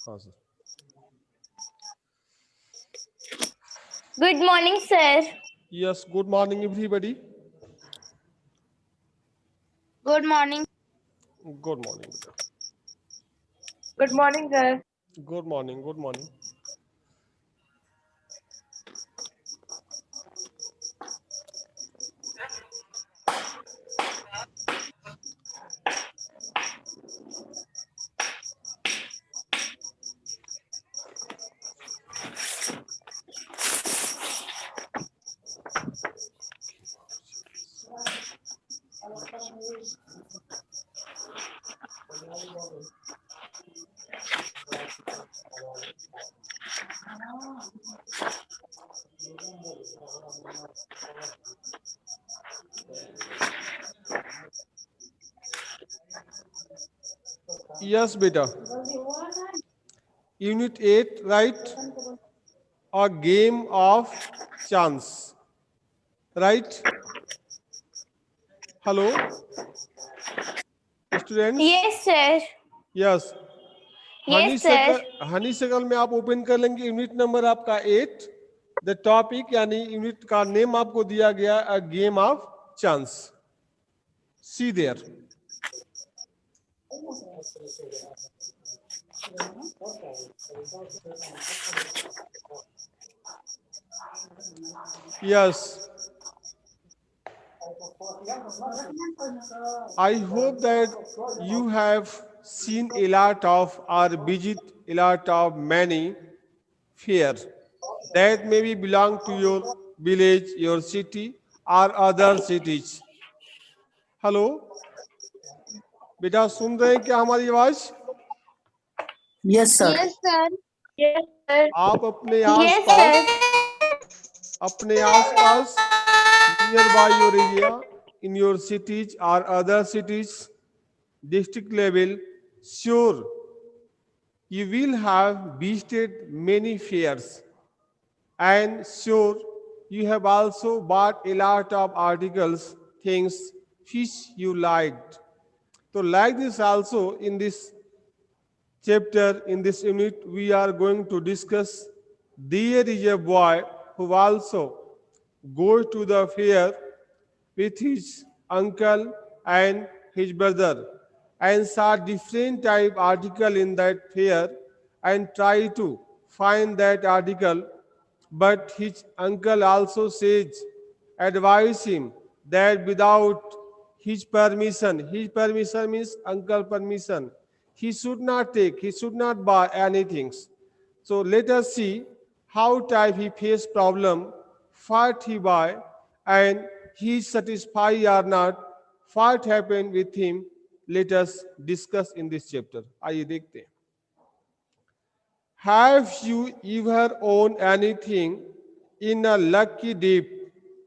हाँ sir. Good morning, sir. Yes, good morning everybody. Good morning. Good morning. Good morning, sir. Good morning. Good morning. Yes, beta. Unit 8, right? A game of chance. Right? Hello, students? Yes, sir. Yes. Yes, sir. Honey सकल में आप open कर लेंगे unit number आपका 8. The topic यानी unit का name आपको दिया गया a game of chance. See there. Yes, I hope that you have seen a lot of or visit a lot of many fair that maybe belong to your village, your city, or other cities. Hello बेटा, सुन रहे हैं क्या हमारी आवाज? Yes, sir. Yes, sir. Yes, sir. आप Yes, sir. अपने आसपास nearby your area in your cities और other cities district level, sure you will have visited many fairs, and sure you have also bought a lot of articles, things which you liked. So like this also in this chapter, in this unit, we are going to discuss there is a boy who also goes to the fair with his uncle and his brother and saw different type article in that fair and try to find that article, but his uncle also says advise him that without his permission means uncle permission, he should not take, he should not buy anything. So let us see how type he face problem, what he buy, and he is satisfied or not, what happened with him. Let us discuss in this chapter. आइए देखते हैं. Have you ever owned anything in a lucky dip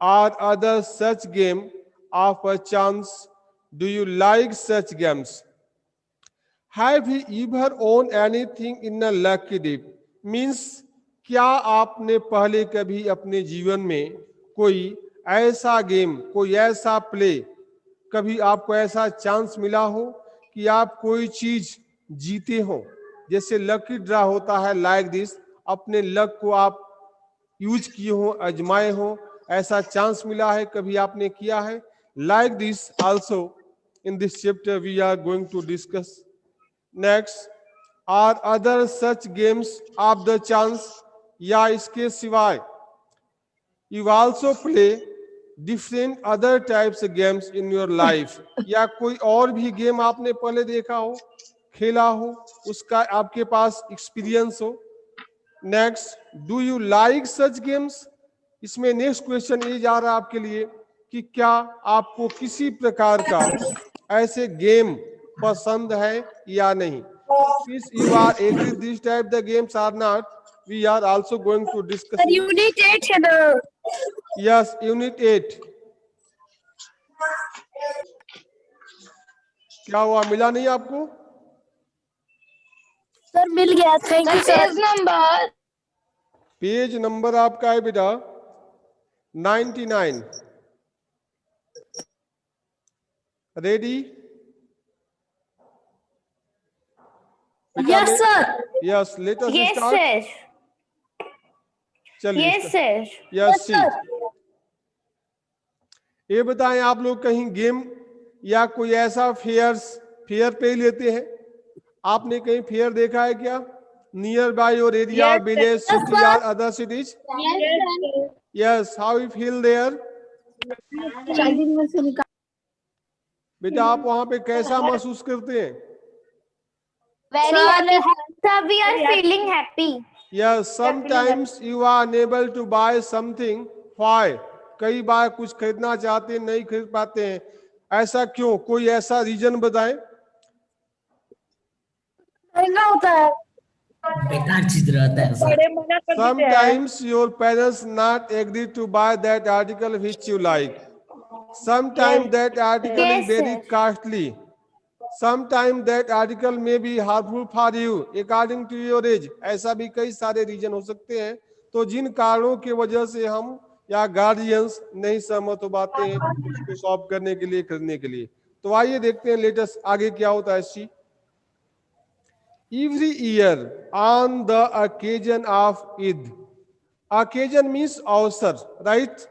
or other such game of a chance? Do you like such games? Have you ever owned anything in a lucky dip? Means क्या आपने पहले कभी अपने जीवन में कोई ऐसा game, कोई ऐसा प्ले, कभी आपको ऐसा चांस मिला हो कि आप कोई चीज जीते हो, जैसे लकी ड्रा होता है, लाइक दिस, अपने लक को आप यूज किए हो, अजमाए हो, ऐसा चांस मिला है, कभी आपने किया है? Like this also in this chapter we are going to discuss. Next, are other such games of the chance, या इसके सिवाय you also play different other types games in your life, या कोई और भी गेम आपने पहले देखा हो, खेला हो, उसका आपके पास एक्सपीरियंस हो. Next, do you like such games? इसमें नेक्स्ट क्वेश्चन ये जा रहा है आपके लिए कि क्या आपको किसी प्रकार का ऐसे गेम पसंद है या नहीं. If you are agree this type the games or not, we are also going to discuss Sir, in. unit 8 है ना? Yes, unit 8. क्या हुआ, मिला नहीं आपको? सर मिल गया. Thank you sir. Page number. Page number आपका है बेटा 99. Ready? Yes, sir. Yes, let us Yes, start. sir. चलिए Yes, sir. यस सी। ये बताएं, आप लोग कहीं गेम या कोई ऐसा फेयर पे लेते हैं? आपने कहीं फेयर देखा है क्या? Nearby your area, village, city और other cities? Yes, how you feel there? बेटा आप वहां पे कैसा महसूस करते हैं? Very happy. Sir, we are feeling happy. Yes, sometimes you are unable to buy something. Why? कई बार कुछ खरीदना चाहते हैं, नहीं खरीद पाते हैं, ऐसा क्यों? कोई ऐसा रीजन बताएं। महंगा होता है। बेकार चीज रहता है sir. Sometimes your parents not agree to buy that article which you like. Sometimes that article Yes, is very sir. costly. Sometimes that article may be harmful for you according to your age. ऐसा भी कई सारे reason हो सकते हैं। तो जिन कारणों की वजह से हम या गार्जियंस नहीं सहमत हो पाते हैं उसको सॉल्व करने के लिए, खरीदने के लिए, तो आइए देखते हैं लेटेस्ट आगे क्या होता है। सी Every year on the occasion of Eid. Occasion means अवसर, right?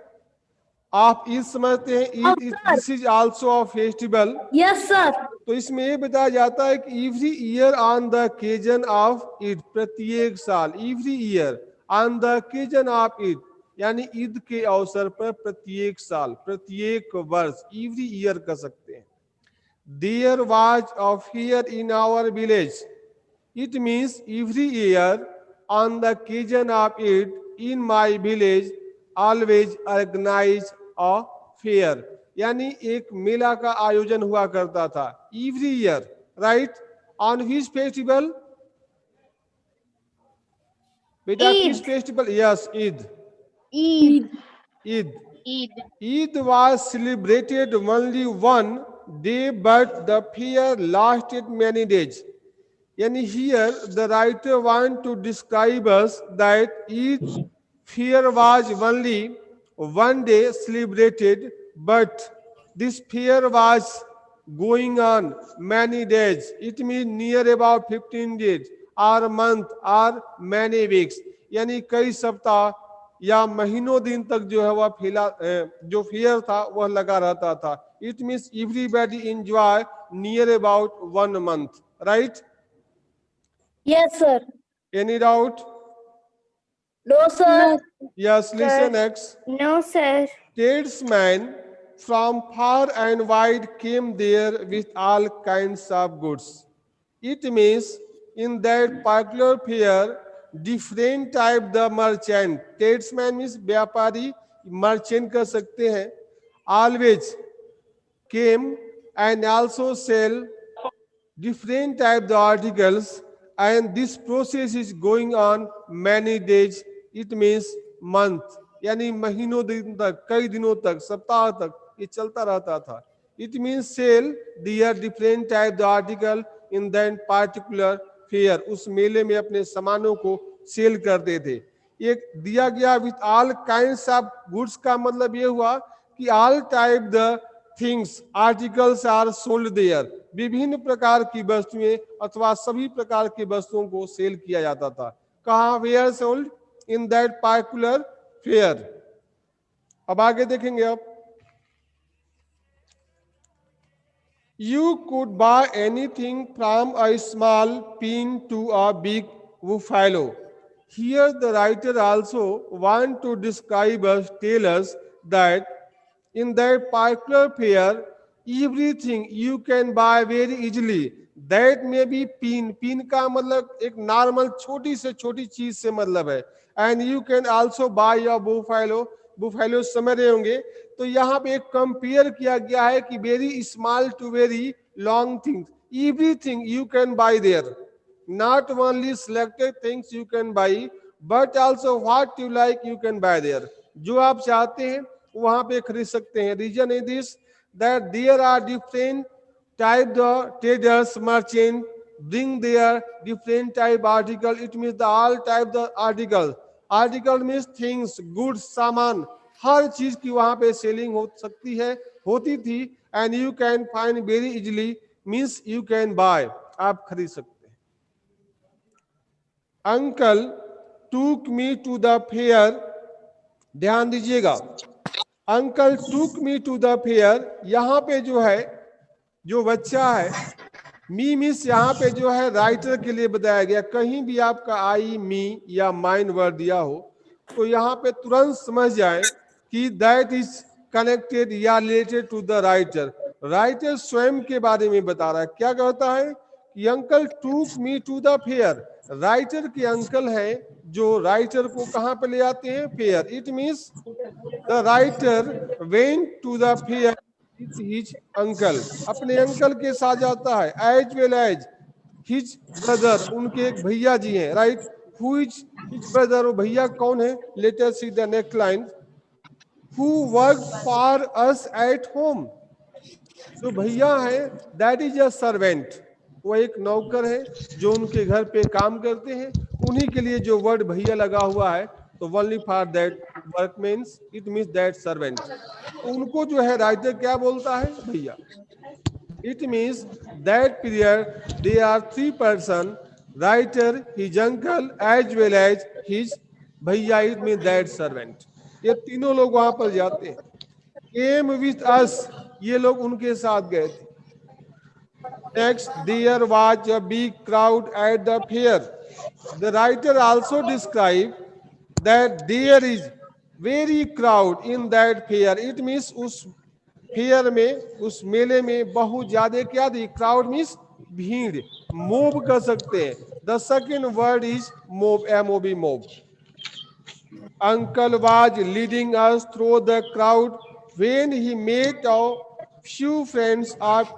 आप ईद समझते हैं, Eid this is also a festival. Yes, sir. तो इसमें ये बताया जाता है कि every year on the occasion of Eid, प्रत्येक साल, every year on the occasion of Eid, यानी ईद के अवसर पर प्रत्येक साल, प्रत्येक वर्ष, एवरी ईयर कर सकते हैं। There was a fair in our village, it means every year on the occasion of Eid in my village always organize a fair, यानी एक मेला का आयोजन हुआ करता था every year, right? On which festival बेटा? ईद। किस festival? Yes, Eid. Eid. Eid Eid was celebrated only one day, but the fair lasted many days. Yani here the writer want to describe us that Eid fair was only one day celebrated, but this fair was going on many days. It means near about 15 days or month or many weeks. यानी कई सप्ताह या महीनों दिन तक जो है वह जो फेयर था वह लगा रहता था। It means everybody enjoy near about 1 month, right? Yes, sir. Any doubt? No, sir. Yes, listen next. No, sir. Tradesmen from far and wide came there with all kinds of goods. It means in that particular fair, different type the merchant. Tradesman means व्यापारी, merchant कर सकते हैं। Always came and also sell different type the articles, and this process is going on many days. It means month, यानी महीनों दिन तक, कई दिनों तक, सप्ताह तक ये चलता रहता था। It means sell their different type the article in that particular fair. उस मेले में अपने सामानों को सेल करते थे। एक दिया गया with all kinds of goods का मतलब ये हुआ कि all type the things articles are sold there. विभिन्न प्रकार की वस्तुएं अथवा सभी प्रकार की वस्तुओं को सेल किया जाता था। कहाँ? Where sold? In that particular fair. अब आगे देखेंगे आप। You could buy anything from a small pin to a big buffalo. Here the writer also want to describe us, tell us that in that particular fair, everything you can buy very easily. That may be pin. Pin का मतलब एक normal छोटी से छोटी चीज से मतलब है। And you can also buy your buffalo. Buffalo समझ रहे होंगे। तो यहाँ पे एक कंपेयर किया गया है कि very small to very long things, everything you can buy there. Not only selected things you can buy, but also what you like you can buy there. जो आप चाहते हैं वहां पे खरीद सकते हैं। Reason is this that there are different type the traders, merchant bring their different type article. It means the all type the article. Article means things, goods, सामान, हर चीज की वहां पे सेलिंग हो सकती है, होती थी। and you can find very easily means you can buy, आप खरीद सकते हैं। Uncle took me to the fair, ध्यान दीजिएगा, uncle took me to the fair, यहाँ पे जो है जो बच्चा है मी मिस यहाँ पे जो है राइटर के लिए बताया गया। कहीं भी आपका आई मी या माइन वर्ड दिया हो तो यहाँ पे तुरंत समझ जाए कि दैट इज कनेक्टेड या related to the writer. Writer स्वयं के बारे में बता रहा है। क्या कहता है कि uncle took me to the fair, writer के अंकल हैं जो राइटर को कहाँ पे ले आते हैं, fair. It means the writer went to the fair his uncle, अपने अंकल के साथ जाता है, as well as his brother, उनके एक भैया जी हैं, right. Who is his brother, वो भैया कौन है, let us see the next line, who work for us at home, जो भैया है दैट इज अ सर्वेंट, वो एक नौकर है जो उनके घर पे काम करते हैं। उन्हीं के लिए जो वर्ड भैया लगा हुआ है, तो only for that work means it means that servant, उनको जो है राइटर क्या बोलता है, भैया। It means that period they are three person, writer, his uncle as well as his भैया, इट मीन दैट सर्वेंट। ये तीनों लोग वहां पर जाते हैं। केम विथ अस, ये लोग उनके साथ गए थे। Next, there was a big crowd at the fair, the writer also describe that there is very crowd in that fair, it means उस फेयर में, उस मेले में बहुत ज्यादा क्या थी, क्राउड मीन्स भीड़, मोब कर सकते हैं। The second word is mob, MOB, mob. Uncle was leading us through the crowd when he met a few friends of,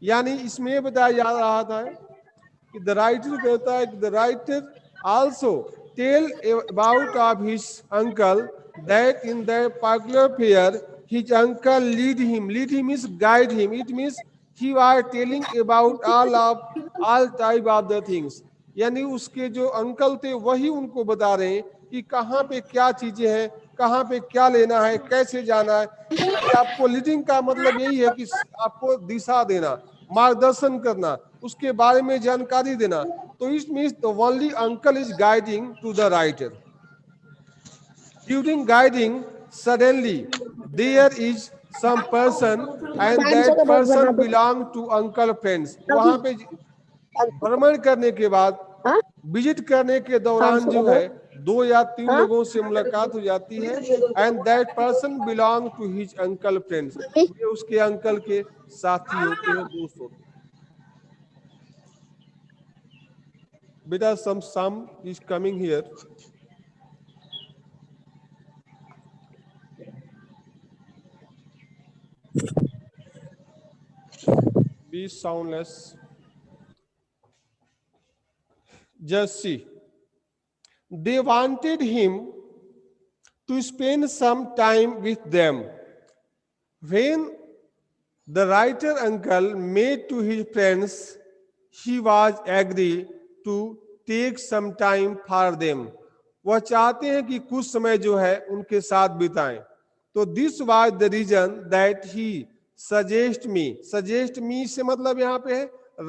यानी इसमें बताया जा रहा था कि द राइटर कहता है कि the writer also tell about of his uncle that in the particular fair his uncle lead him means guide him, it means he was telling about all type of the things, यानी उसके जो uncle थे वही उनको बता रहे हैं कि कहाँ पे क्या चीजें हैं, कहाँ पे क्या लेना है, कैसे जाना है। आपको लीडिंग का मतलब यही है कि आपको दिशा देना, मार्गदर्शन करना, उसके बारे में जानकारी देना। तो it means the only uncle is guiding to the writer. During guiding suddenly there is some person and that person belong to uncle friends, वहां पे भ्रमण करने के बाद, विजिट करने के दौरान जो है 2 या 3 लोगों से मुलाकात हो जाती है, and that person belong to his uncle friends, ये उसके अंकल के साथी होते हैं, दोस्त होते हैं। बेटा some is coming here, be soundless, just see. They wanted him to spend some time with them. When the writer uncle made to his friends, he was agree to take some time for them. वह चाहते हैं कि कुछ समय जो है उनके साथ बिताएं। तो this was the reason that he suggest me से मतलब यहाँ पे है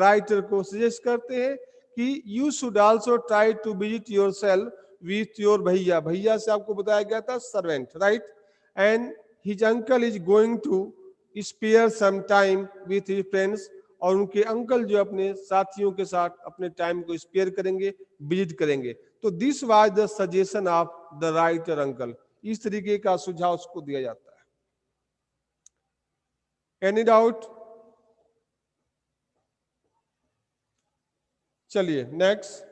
राइटर को सजेस्ट करते हैं कि you should also try to visit yourself with your भैया, भैया से आपको बताया गया था servant, right. And his uncle is going to spare some time with his friends, और उनके अंकल जो अपने साथियों के साथ अपने टाइम को स्पेयर करेंगे, विजिट करेंगे। तो this was the suggestion of the writer uncle, इस तरीके का सुझाव उसको दिया जाता है। Any doubt? चलिए next,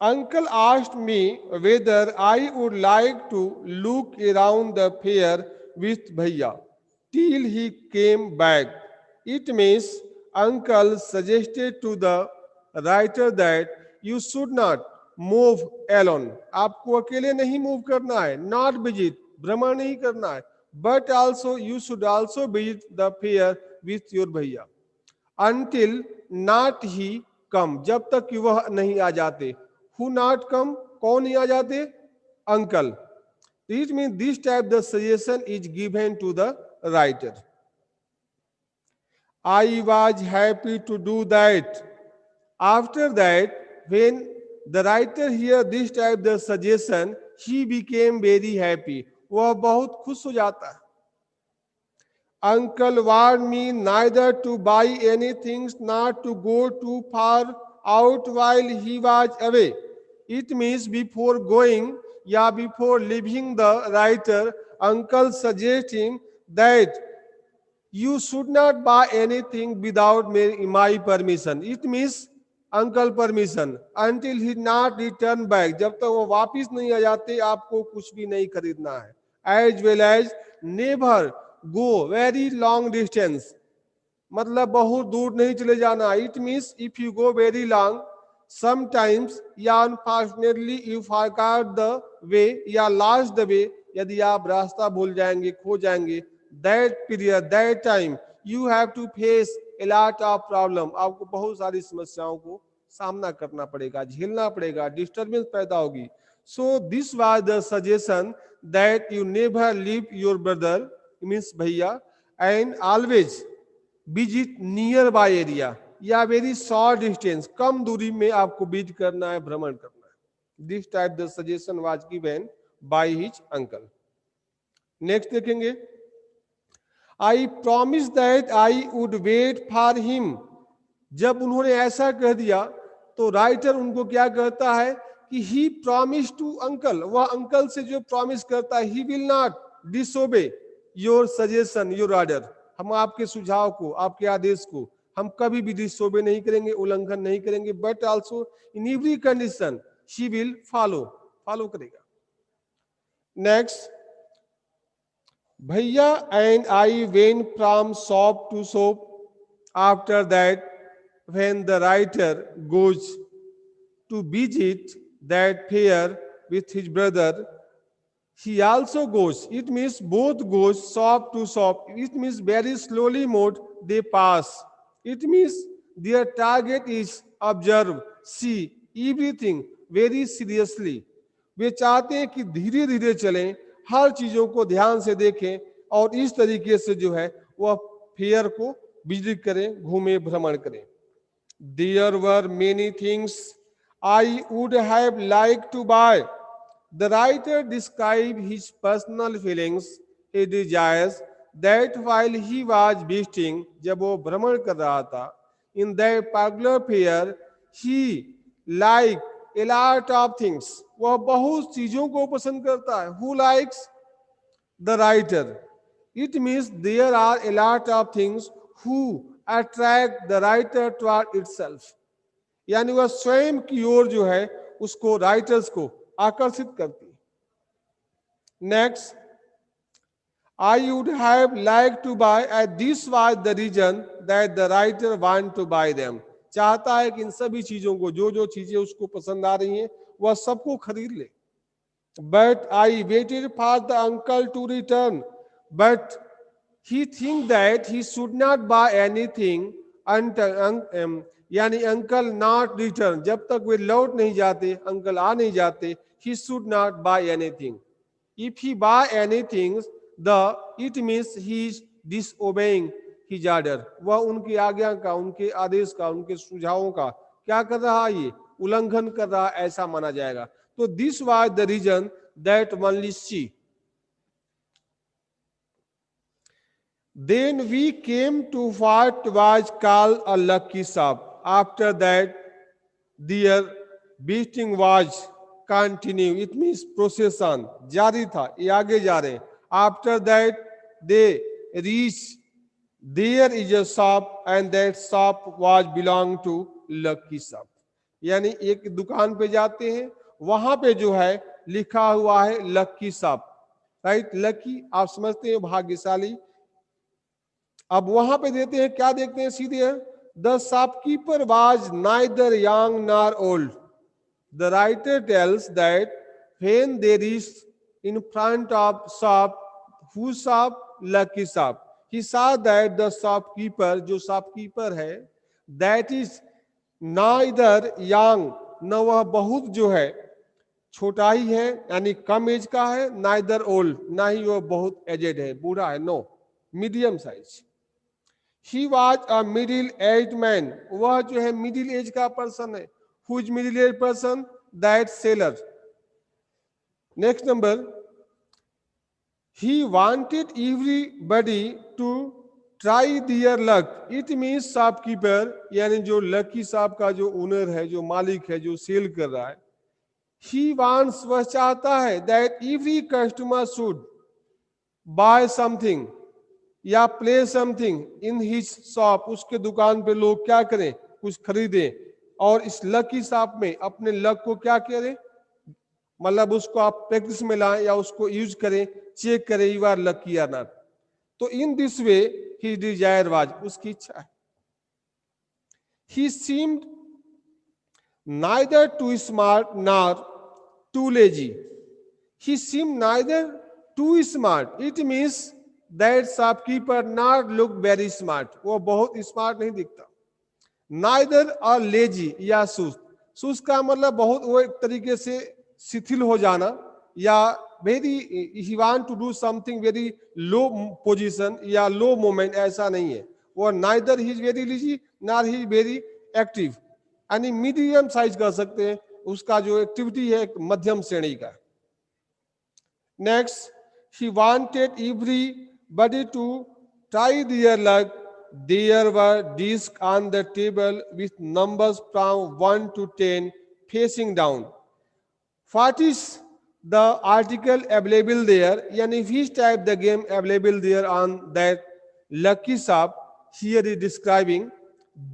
uncle asked me whether I would like to look around the fair with भैया till he came back. It means uncle suggested to the writer that you should not move alone. आपको अकेले नहीं move करना है, not visit, भ्रमण नहीं करना है, but also you should also visit the fair with your भैया until not he come, जब तक कि वह नहीं आ जाते। Who not come, कौन नहीं आ जाते, uncle. It means this type the suggestion is given to the writer. I was happy to do that. After that, when The writer here this type the suggestion, he became very happy. वह बहुत खुश हो जाता है. Uncle warned me neither to buy anything nor to go too far out while he was away. It means before going, या before leaving the writer, uncle suggests him that you should not buy anything without my permission. It means uncle permission until he not return back. जब तक वो वापिस नहीं आ जाते आपको कुछ भी नहीं खरीदना है. As well as never go very long distance. मतलब बहुत दूर नहीं चले जाना. It means if you go very long, sometimes या unfortunately you forgot the way या lost the way. यदि आप रास्ता भूल जाएंगे, खो जाएंगे, that period, that time, you have to face a lot of problem. आपको बहुत सारी समस्याओं को सामना करना पड़ेगा, झेलना पड़ेगा, डिस्टर्बेंस पैदा होगी. So this was the suggestion that you never leave your brother, means भैया, and always visit nearby area या very short distance, कम दूरी में आपको विजिट करना है, भ्रमण करना है. This type the suggestion was given by his uncle. Next देखेंगे. I promised that I would wait for him. जब उन्होंने ऐसा कह दिया तो राइटर उनको क्या कहता है कि he promised to uncle. वह अंकल से जो प्रॉमिस करता है, he will not disobey your suggestion, your order. हम आपके सुझाव को, आपके आदेश को हम कभी भी डिसोबे नहीं करेंगे, उल्लंघन नहीं करेंगे. But also in every condition she will follow करेगा. नेक्स्ट. भैया and I went from shop to shop. After that, when the writer goes to visit that fair with his brother, he also goes. It means both goes shop to shop. It means very slowly mode they pass. It means their target is observe, see everything very seriously. वे चाहते हैं कि धीरे धीरे चलें, हर चीजों को ध्यान से देखें और इस तरीके से जो है वह फेयर को विजिट करें, घूमे, भ्रमण करें. There were many things I would have liked to buy. The writer described his personal feelings, his desires, that while he was visiting, जब वो भ्रमण कर रहा था, in that particular fair, he liked a lot of things. वह बहुत चीजों को पसंद करता है. Who likes? The writer. It means there are a lot of things who attract the writer toward itself. यानी वह स्वयं की ओर जो है उसको, राइटर्स को आकर्षित करती है. Next. I would have liked to buy, and this was the reason that the writer want to buy them. चाहता है कि इन सभी चीजों को, जो जो चीजें उसको पसंद आ रही हैं वह सबको खरीद ले. But I waited for the uncle to return. But he think that he should not buy anything until यानी अंकल नॉट रिटर्न, जब तक वे लौट नहीं जाते, अंकल आ नहीं जाते, he should not buy anything. If he buy anything, it means he is disobeying his order. वह उनकी आज्ञा का, उनके आदेश का, उनके सुझावों का क्या कर रहा है, ये उल्लंघन कर रहा है, ऐसा माना जाएगा. तो this was the reason that only she. Then we came to what was called a lucky shop. After that, their visiting was continued. It means procession जारी था, ये आगे जा रहे हैं. After that, they reached. There is a shop, and that shop was belong to lucky shop. यानी एक दुकान पे जाते हैं, वहां पे जो है लिखा हुआ है लकी शॉप. राइट. लकी आप समझते हैं भाग्यशाली. अब वहां पे देते हैं, क्या देखते हैं सीधे, the shopkeeper was neither young nor old. The writer tells that when they reached in front of shop, who shop, lucky shop, he saw that the shopkeeper, जो शॉपकीपर है, दैट इज नाइदर यंग, न वह बहुत जो है छोटा ही है यानी कम एज का है, नाइदर ओल्ड, ना ही वह बहुत एजेड है, बूढ़ा है, no, medium size. He was a middle-aged man. वह जो है मिडिल एज का पर्सन है. Who is middle-aged person? that seller. Next number, he wanted everybody to try their luck. It means shopkeeper, यानी जो लकी शॉप का जो owner है, जो मालिक है, जो सेल कर रहा है, he wants, वह चाहता है that every customer should buy something या play something in his shop, उसके दुकान पे लोग क्या करें, कुछ खरीदें, और इस लकी शॉप में अपने लक को क्या करें, मतलब उसको आप प्रैक्टिस में लाएं या उसको यूज करें, चेक करें यू आर लकी या नॉट. तो in this way he desire was, उसकी इच्छा है. He seemed neither too smart nor too lazy. He seemed neither too smart, it means that shopkeeper not look very smart, वो बहुत smart नहीं दिखता. Neither और लेजी या सुस्त, सुस्त का मतलब बहुत वो एक तरीके से शिथिल हो जाना, या very he want to do something very low position या लो मोमेंट, ऐसा नहीं है. वो neither he is very lazy nor he is very active, यानी मीडियम साइज कर सकते हैं, उसका जो एक्टिविटी है एक मध्यम श्रेणी का. Next, he wanted everybody to try their luck. There were discs on the table with numbers from 1 to 10 facing down. What is the article available there? Yani which type the game available there on that lucky shop? Here is describing.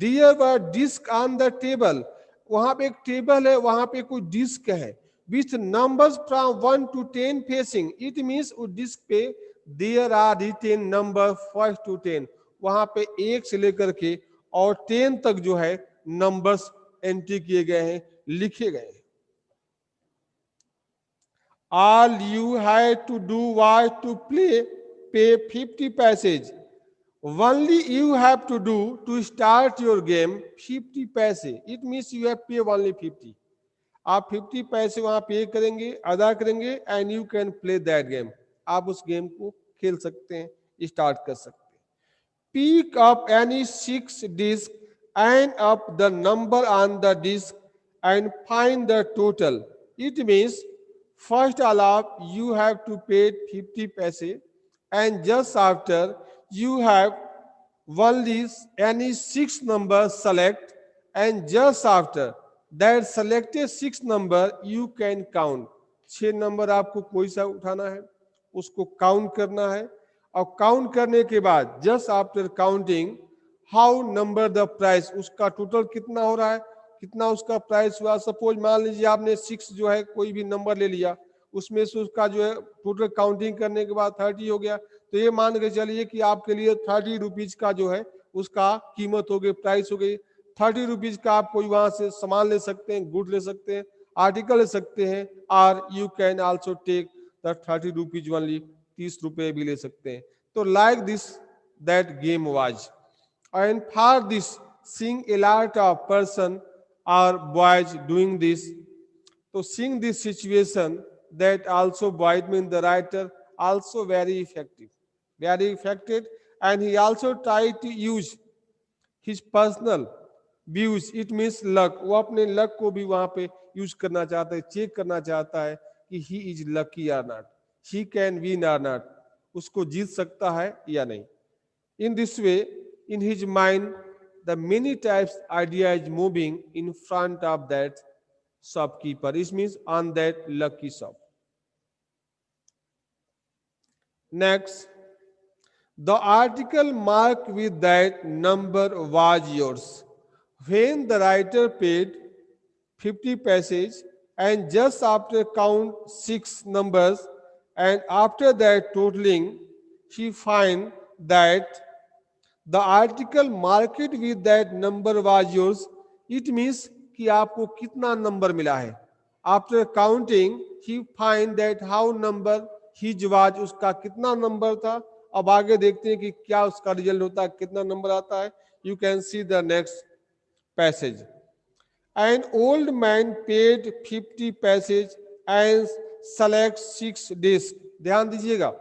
There were discs on the table. वहां पे एक table है, वहां पे कोई disc है, with numbers from 1 to 10 facing. It means उस disc पे there are written number 1 to 10. वहां पे 1 से लेकर के और 10 तक जो है नंबर्स एंट्री किए गए हैं, लिखे गए हैं. All you had to do was to pay 50 passage. Only you have to do to start your game 50 पैसे. It means you have pay only 50. आप 50 पैसे वहां पे करेंगे, अदा करेंगे, and you can play that game. आप उस गेम को खेल सकते हैं, स्टार्ट कर सकते हैं. Pick up any 6 disc and up the number on the disc and find the total. It means first अलाप यू हैव टू पे 50 पैसे, and just after you have only any 6 number select, and just after that selected 6 number you can count. 6 number आपको कोई सा उठाना है, उसको count करना है, और काउंट करने के बाद just after counting how number the price, उसका टोटल कितना हो रहा है, कितना उसका प्राइस हुआ. सपोज मान लीजिए आपने 6 जो है कोई भी नंबर ले लिया, उसमें से उसका जो है टोटल काउंटिंग करने के बाद 30 हो गया, तो ये मान के चलिए कि आपके लिए 30 रुपीज का जो है उसका कीमत हो गई, प्राइस हो गई. 30 रुपीज का आप कोई वहां से सामान ले सकते हैं, गुड ले सकते हैं, आर्टिकल ले सकते हैं, और you can also take the 30 rupees only, 30 रुपए भी ले सकते हैं. तो like this that game was, and for this sing a lot of person are boys doing this. तो sing this situation that also boys mean the writer also very effective, and he also tried to use his personal views. It means luck. वो अपने luck को भी वहां पे use करना चाहता है, चेक करना चाहता है कि he is lucky or not, he can win or not, उसको जीत सकता है या नहीं. In this way, in his mind, the many types idea is moving in front of that shopkeeper. It means on that lucky shop. Next, the article marked with that number was yours. When the writer paid 50 paise, and just after count 6 numbers, and after that totaling, he find that the article marked with that number was yours. It means कि आपको कितना number मिला है. After counting, he find that how number his was, उसका कितना number था. अब आगे देखते हैं कि क्या उसका रिजल्ट होता है, कितना नंबर आता है. You can see the next passage. An old man paid 50 passage and select 6 disc. ध्यान दीजिएगा,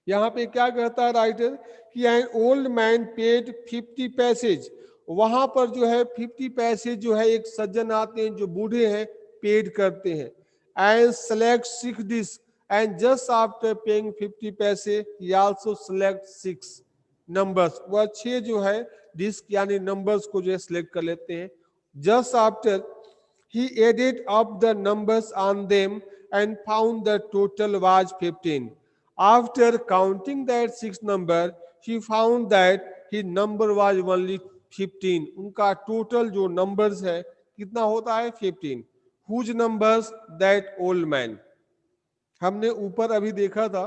यहाँ पे क्या कहता है राइटर कि an old man paid 50 paise. वहां पर जो है 50 पैसेज जो है, एक सज्जन आते हैं जो बूढ़े हैं, पेड करते हैं and select 6 dish and just after paying 50 पैसे ही आल्सो सेलेक्ट 6 नंबर्स। वह 6 जो है डिस्क यानी नंबर्स को जो है सिलेक्ट कर लेते हैं। Just after he added up the numbers on them and found the total was 15. After counting that 6 number, he found that his number was only 15. उनका total जो numbers है कितना होता है 15. Whose numbers? That old man. हमने ऊपर अभी देखा था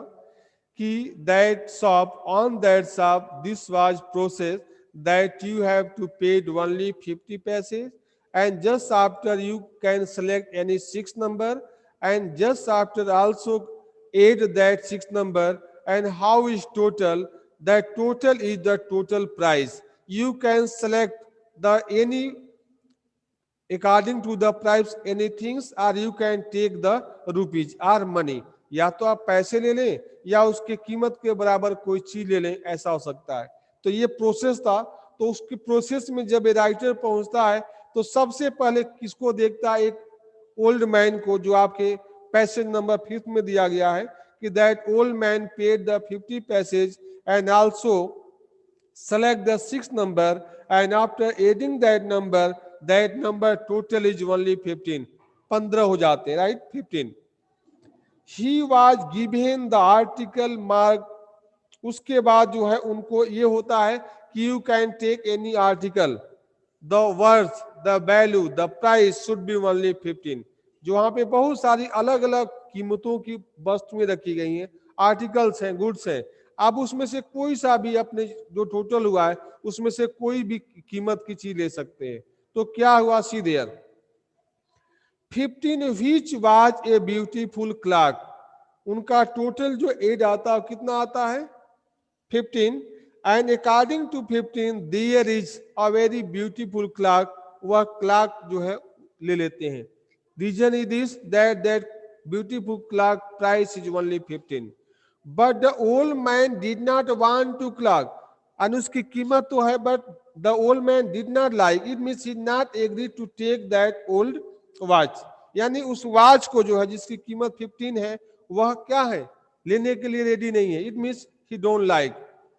कि that shop, on that shop this was process that you have to pay only 50 paise, and just after you can select any 6 number, and just after also add that 6 number, and how is total? That total is the total price. You can select the any according to the price anything, or you can take the rupees or money. या तो आप पैसे ले लें या उसके कीमत के बराबर कोई चीज ले लें, ऐसा हो सकता है। तो ये प्रोसेस था। तो उसकी प्रोसेस में जब राइटर पहुंचता है तो सबसे पहले किसको देखता है? एक ओल्ड मैन को, जो आपके पैसेज नंबर 5 में दिया गया है कि that old man paid the 50 passage and also select the 6 number, and after adding that number total is only 15. 15 हो जाते हैं, right? 15. He was given the article mark. उसके बाद जो है उनको ये होता है कि you can take any article, the worth, the value, the price should be only 15. जो वहां पे बहुत सारी अलग अलग कीमतों की वस्तुएं रखी गई हैं, आर्टिकल्स हैं, गुड्स हैं। आप उसमें से कोई सा भी अपने जो टोटल हुआ है उसमें से कोई भी कीमत की चीज ले सकते हैं। तो क्या हुआ? See there 15 which was a beautiful clock. उनका टोटल जो एड आता है कितना आता है? 15. And according to 15 there is a very beautiful clock. वह क्लॉक जो है ले लेते हैं। Reason is this that beautiful clock price is only 15. But the old man did not want to clock. और उसकी कीमत तो है but the old man did not like it, means he not agree to take that old watch. यानी उस watch को जो है जिसकी कीमत 15 है वह क्या है? लेने के लिए रेडी नहीं है. It means he don't like.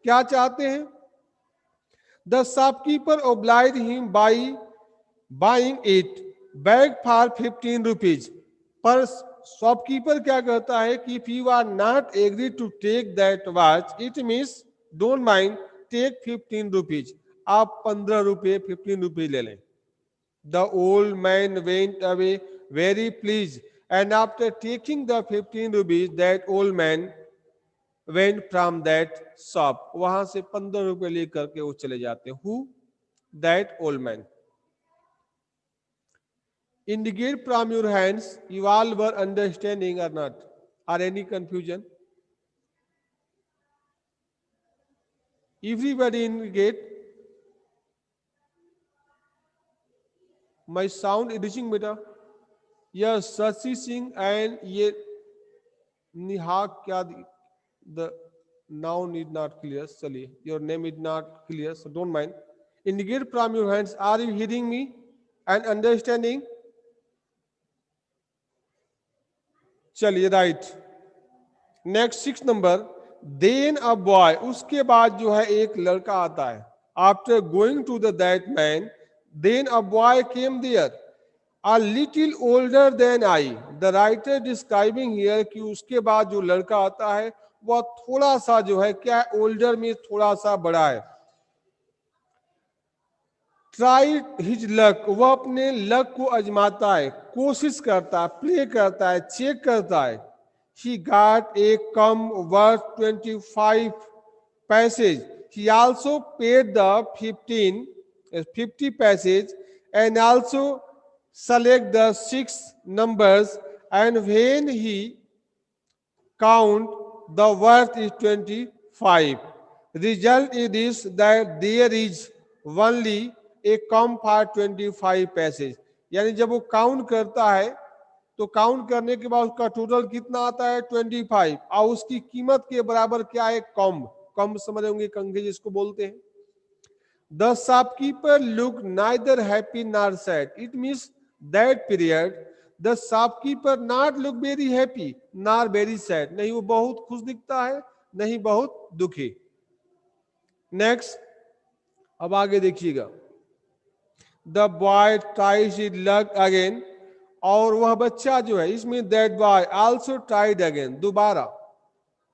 क्या चाहते हैं? The shopkeeper obliged him by buying it back for 15 rupees. पर शॉपकीपर क्या कहता है कि if you are not agree to take that watch it means don't mind take 15 rupees. आप 15 रुपये 15 रुपये ले लें. The old man went away very please and after taking the 15 rupees that old man went from that shop. वहां से 15 रुपये लेकर के वो चले जाते हैं. Who? That old man. Indicate from your hands you all were understanding or not, or any confusion. Everybody indicate. My sound is reaching beta. Yes, Sasi Singh and ye Niha kya the noun is not clear. Sali, your name is not clear, so don't mind. Indicate from your hands. Are you hearing me and understanding? चलिए right. Next 6 number. Then a boy. उसके बाद जो है एक लड़का आता है. After going to the that man then a boy came there a little older than I. The writer describing here कि उसके बाद जो लड़का आता है वह थोड़ा सा जो है क्या, ओल्डर में थोड़ा सा बड़ा है. Try his luck. वह अपने लक को आजमाता है, कोशिश करता है, प्ले करता है, चेक करता है. He got a come worth 25 passage. He also paid the 50 passage and also select the 6 numbers, and when he count the worth is 25. Result is this that there is only a come for 25 passage. यानी जब वो count करता है तो count करने के बाद उसका टोटल कितना आता है 25, और उसकी कीमत के बराबर क्या है? कम समझ होंगे, कंघे जिसको बोलते हैं. The shopkeeper looked neither happy nor sad. It means that period the shopkeeper not look very happy not very sad, नहीं वो बहुत खुश दिखता है नहीं बहुत दुखी। नेक्स्ट, अब आगे देखिएगा, the boy tries it luck again, और वह बच्चा जो है, इसमें that boy also tried again, दोबारा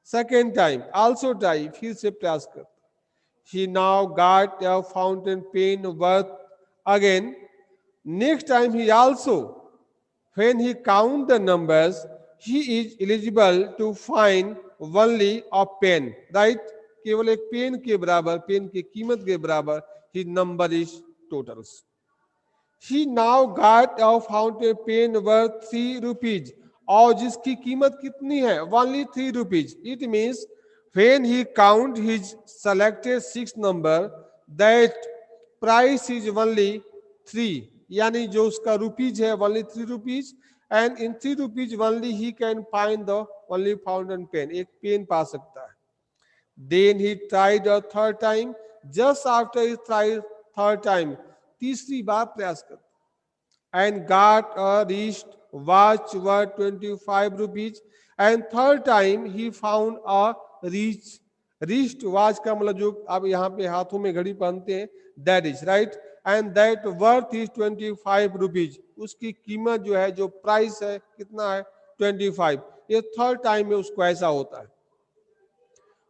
सेकेंड टाइम, आल्सो ट्राई, फिर से प्रयास करता। He now got a fountain pen worth again. Next time he also, when he count the numbers, he is eligible to find only a pen, right? केवल एक pen के बराबर, pen की कीमत के बराबर his number is totals. He now got a fountain pen worth 3 rupees, और जिसकी कीमत कितनी है, only 3 rupees. It means when he count his selected 6 number, that price is only 3, यानी जो उसका रुपीज है only 3 rupees, and in 3 rupees only he can find the only fountain pen, एक पेन पा सकता है। Then he tried a third time. Just after he tried third time, तीसरी बार प्रयास करता, and got a wrist watch worth 25 rupees, and third time he found a wrist watch का मतलब जो आप यहाँ पे हाथों में घड़ी पहनते हैं, that is right, and that worth is 25 rupees, उसकी कीमत जो है, जो प्राइस है कितना है, 25। ये थर्ड टाइम में उसको ऐसा होता है।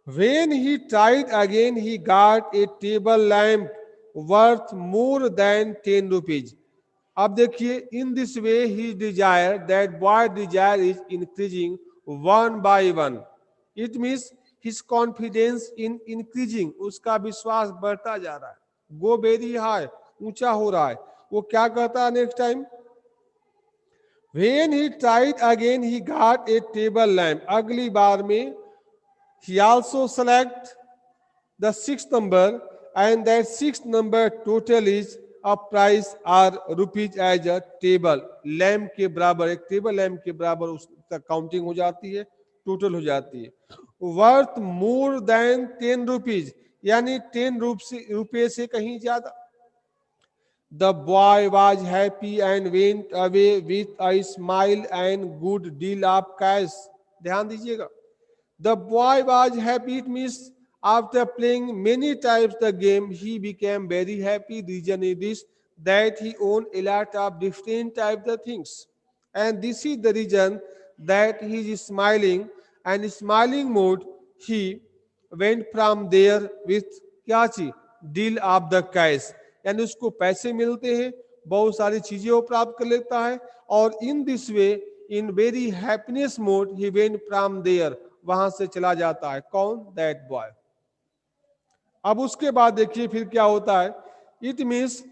When he tried again, he got a table lamp worth more than 10 rupees. अब देखिए, in this way his desire, that boy desire is increasing one by one. It means his confidence in increasing, उसका विश्वास बढ़ता जा रहा है, go very high, ऊंचा हो रहा है। वो क्या कहता है next time, when he tried again he got a table lamp, अगली बार में he also select the sixth number, and that sixth number total is a price or rupees as a table lamp के बराबर, एक table lamp के बराबर उसका counting हो जाती है, टोटल हो जाती है। वर्थ मोर देन 10 rupees, यानी 10 रुपये से कहीं ज्यादा। The boy was happy and went away with a smile and good deal of cash. ध्यान दीजिएगा, the boy was happy, it means after playing many times the game, he became very happy. Reason is this, that he owned a lot of different types of things. And this is the reason that he is smiling, and smiling mode, he went from there with क्या चीज, deal of the cash, यानी उसको पैसे मिलते हैं, बहुत सारी चीजें वो प्राप्त कर लेता है, और in this way, in very happiness mode, he went from there, वहां से चला जाता है। कौन, दैट बॉय। अब उसके बाद देखिए फिर क्या होता है, it means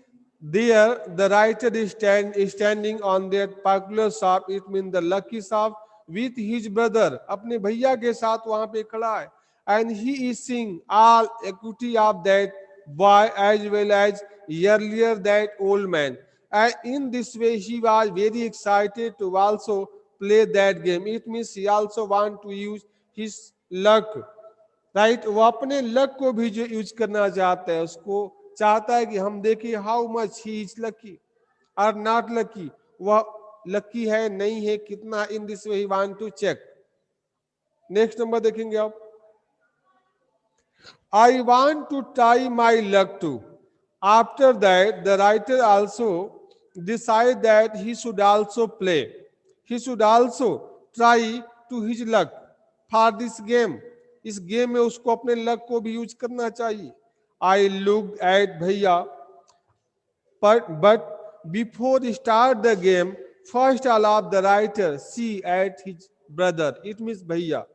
there the writer is standing on that particular shop, it mean the lucky shop, with his brother, अपने भैया के साथ वहां पे खड़ा है, and he is seeing all equity of that boy as well as earlier that old man, and in this way he was very excited to also play that game. It means he also want to use his luck, right? वो अपने luck को भी जो use करना चाहता है, उसको चाहता है कि हम देखें how much he is lucky और नॉट लकी, वह लकी है नहीं है कितना, in this way he want to check. Next number देखेंगे आप, I want to try my luck too. After that, the writer also decide that he should also play. He should also try to his luck for this game. इस game में उसको अपने luck को भी use करना चाहिए। I looked at भैया, but before start the game, first allowed the writer see at his brother. It means भैया.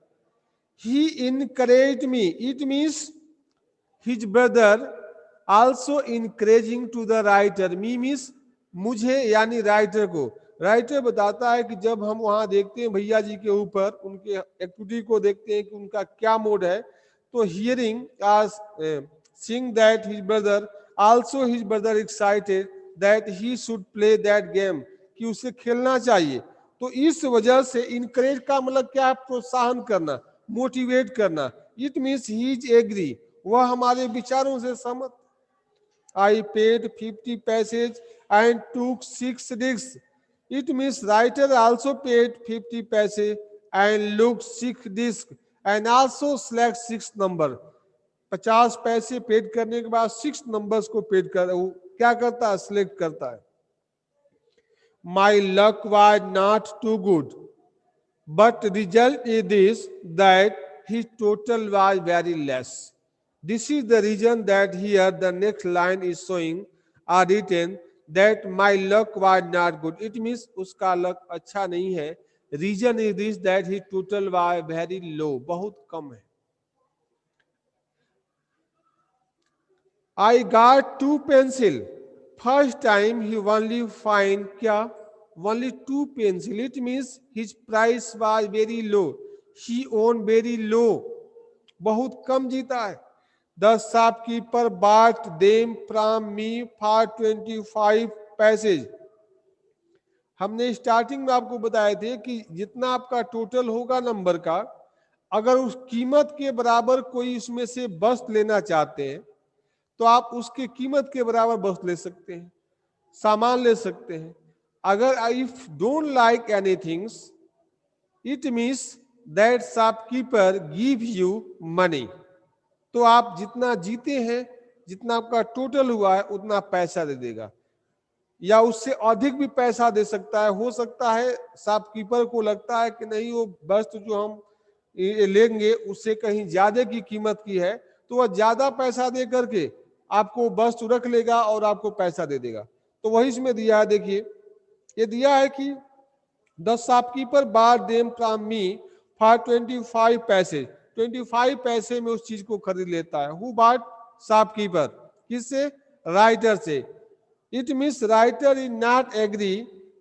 He encouraged me. It means his brother also encouraging to the writer. Me means मुझे, यानी writer को। Writer बताता है कि जब हम वहां देखते हैं भैया जी के ऊपर, उनके एक्टिविटी को देखते हैं कि उनका क्या मोड है, तो hearing seeing that his brother also his brother excited that he should play that game, कि उसे खेलना चाहिए, तो इस वजह से इनकरेज का मतलब क्या है, प्रोत्साहन करना, मोटिवेट करना। It means he is agree, वह हमारे विचारों से सहमत। I paid 50 paise and took 6 risks. It means writer also paid 50 paise and looked 6 disc and also select 6 number. 50 पैसे पेड करने के बाद 6 नंबर्स को पेड कर वो क्या करता है, सिलेक्ट करता है. My luck was not too good, but result is this that his total was very less. This is the reason that here the next line is showing or written that my luck was not good. It means उसका luck अच्छा नहीं है. Reason is this that his total was very low, बहुत कम है. I got 2 pencil. First time he only find क्या? Only 2 pencil. It means his price was very low. He owned very low. बहुत कम जीता है. The shopkeeper bought them from me for 25 passage. हमने starting में आपको बताए थे कि जितना आपका टोटल होगा नंबर का, अगर उस कीमत के बराबर कोई इसमें से वस्तु लेना चाहते हैं तो आप उसके कीमत के बराबर वस्तु ले सकते हैं, सामान ले सकते हैं. अगर if don't like anything, it means that shopkeeper give you money. तो आप जितना जीते हैं, जितना आपका टोटल हुआ है उतना पैसा दे देगा, या उससे अधिक भी पैसा दे सकता है. हो सकता है शॉपकीपर को लगता है कि नहीं वो वस्तु जो हम लेंगे उससे कहीं ज्यादा की कीमत की है, तो वह ज्यादा पैसा दे करके आपको वस्तु रख लेगा और आपको पैसा दे देगा. तो वही इसमें दिया है. देखिए ये दिया है कि the shopkeeper bar them from me for 25 पैसे. 25 पैसे में उस चीज को खरीद लेता है. हु बाट? शॉपकीपर. किससे? राइटर से. It means writer is not agree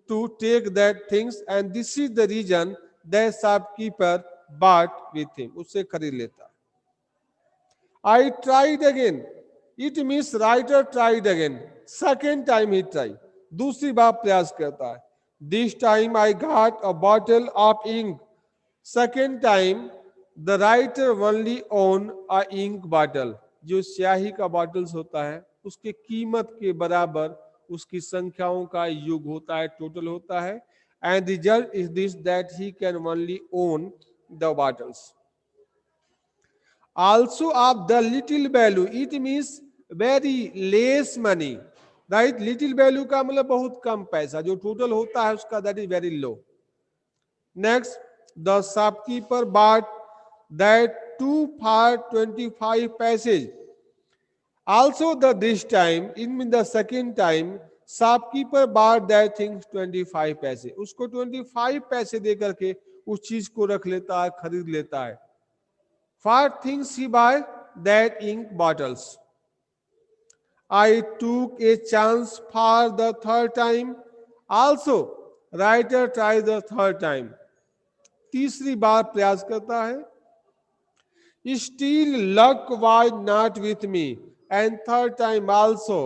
to take that things and this is the reason that shopkeeper bought with him. उससे खरीद लेता है. I tried again. It means writer tried again. Second time he try, दूसरी बार प्रयास करता है. This time I got a bottle of ink. Second time the writer only own a ink bottle. जो स्याही का बॉटल्स होता है उसके कीमत के बराबर उसकी संख्याओं का योग होता है, टोटल होता है. And result is this that he can only own the bottles. Also of the little value, it means very less money, right? Little value का मतलब बहुत कम पैसा, जो टोटल होता है उसका that is very low. Next, the shopkeeper bought that 2 for 25 passage. Also the this time, in the second time, shopkeeper bought that things 25 पैसे. उसको 25 पैसे दे करके उस चीज को रख लेता है, खरीद लेता है. For things he buy that ink bottles. I took a chance for the third time. Also, writer tries the third time. तीसरी बार प्रयास करता है. Still luck was not with me. And third time also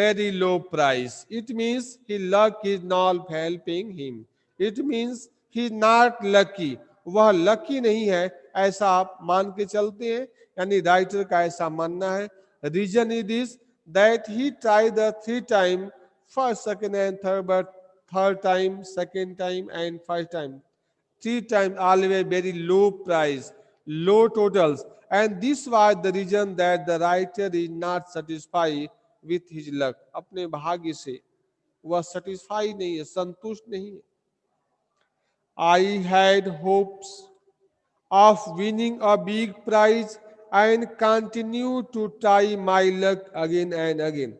very low price. It means his luck is not helping him. It means he is not lucky. वह lucky नहीं है ऐसा आप मान के चलते हैं, यानी राइटर का ऐसा मानना है. Reason is this that he try the 3 time, first second and third, but third time, second time and first time, 3 time always very low price, low totals. And this was the reason that the writer is not satisfied with his luck. अपने भाग्य से वह satisfy नहीं है, संतुष्ट नहीं है. I had hopes of winning a big prize and continue to try my luck again and again.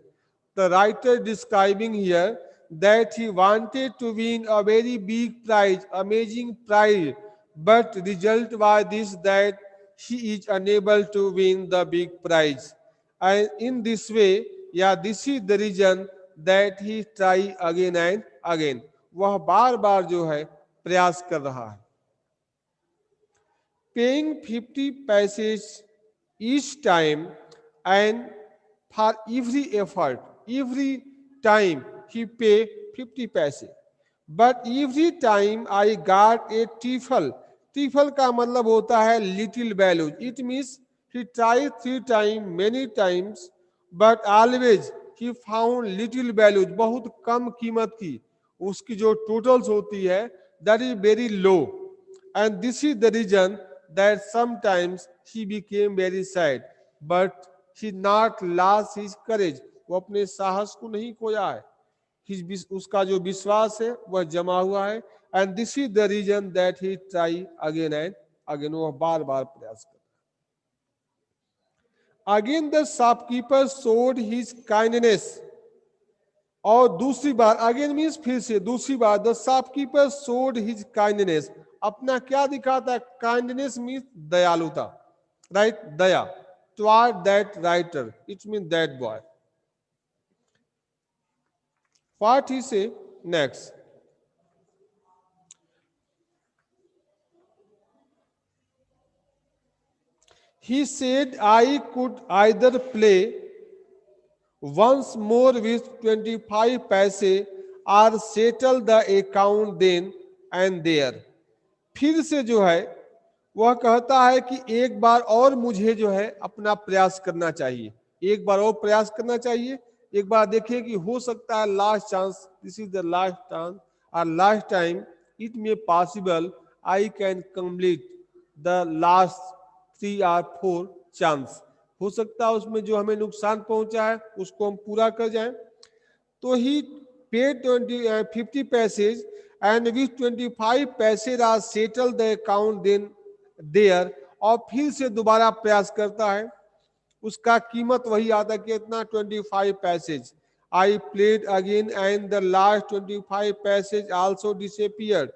The writer describing here that he wanted to win a very big prize, amazing prize, but result was this that he is unable to win the big prize. And in this way, this is the reason that he try again and again. वह बार बार जो है प्रयास कर रहा है. Paying 50 passage each time and for every effort, every time he pay 50 पैसे. But every time I got a trifle. Trifle का मतलब होता है little value. It means he tried 3 times, many times, but always he found little value. बहुत कम कीमत की उसकी जो टोटल्स होती है that is very low, and this is the reason that sometimes he became very sad but he not lost his courage, वो अपने साहस को नहीं खोया है, उसका जो विश्वास है वह जमा हुआ है, and this is the reason that he try again and again, वह बार बार प्रयास कर। Again the shopkeeper showed his kindness, और दूसरी बार अगेन मीन्स फिर से दूसरी बार, the shopkeeper showed his kindness, अपना क्या दिखाता है, काइंडनेस मीन्स दयालुता, राइट, दया, toward that writer, it mean that boy. What he say next? He said I could either play once more with 25 paise or settle the account then and there. फिर से जो है वह कहता है कि एक बार और मुझे जो है अपना प्रयास करना चाहिए, एक बार और प्रयास करना चाहिए, एक बार देखिए कि हो सकता है last chance, this is the last chance और last time, it may possible I can complete the last 3 or 4 chance, हो सकता है उसमें जो हमें नुकसान पहुंचा है उसको हम पूरा कर जाएं. तो he paid 50 passage and with 25 पैसेज are settle the account then there, और फिर से दोबारा प्रयास करता है, उसका कीमत वही आता है कि इतना 25 passage. I played again and the last 25 passage also disappeared,